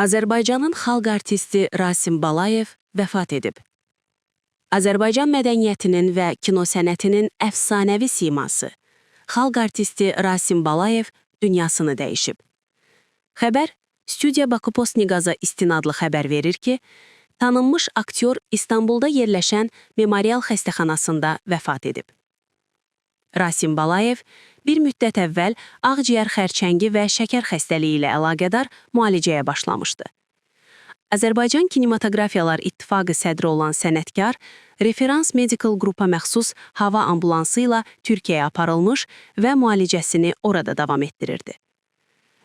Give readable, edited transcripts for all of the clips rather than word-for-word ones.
Azərbaycanın xalq artisti Rasim Balayev vəfat edib. Azərbaycan mədəniyyətinin və kinosənətinin əfsanəvi siması, xalq artisti Rasim Balayev dünyasını dəyişib. Xəbər Studiya Bakıposniqaza istinadlı xəbər verir ki, tanınmış aktyor İstanbulda yerləşən Memorial xəstəxanasında vəfat edib. Rasim Balayev bir müddət əvvəl ağciyər xərçəngi və şəkər xəstəliyi ilə əlaqədar müalicəyə başlamışdı. Azərbaycan Kinematografiyalar İttifaqı sədri olan sənətkar, referans medical qrupa məxsus hava ambulansı ilə Türkiyəyə aparılmış və müalicəsini orada davam etdirirdi.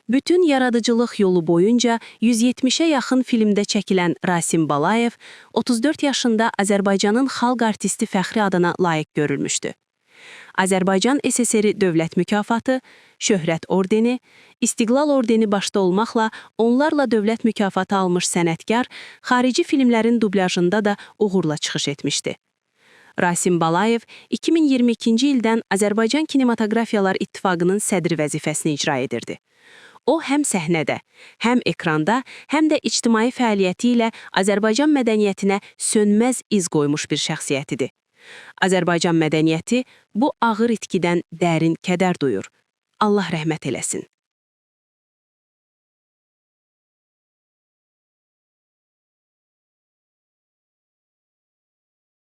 Bütün yaradıcılıq yolu boyunca 170-ə yaxın filmdə çəkilən Rasim Balayev 34 yaşında Azərbaycanın xalq artisti fəxri adına layiq görülmüşdü. Azərbaycan SSR Dövlət Mükafatı, Şöhrət Ordeni, İstiqlal Ordeni başda olmaqla onlarla dövlət mükafatı almış sənətkar, xarici filmlərin dublyajında da uğurla çıxış etmişdi. Rasim Balayev 2022-ci ildən Azərbaycan Kinematografiyalar İttifaqının sədri vəzifəsini icra edirdi. O, həm səhnədə, həm ekranda, həm də ictimai fəaliyyəti ilə Azərbaycan mədəniyyətinə sönməz iz qoymuş bir şəxsiyyətidir. Azərbaycan mədəniyyəti bu ağır itkidən dərin kədər duyur. Allah rəhmət eləsin.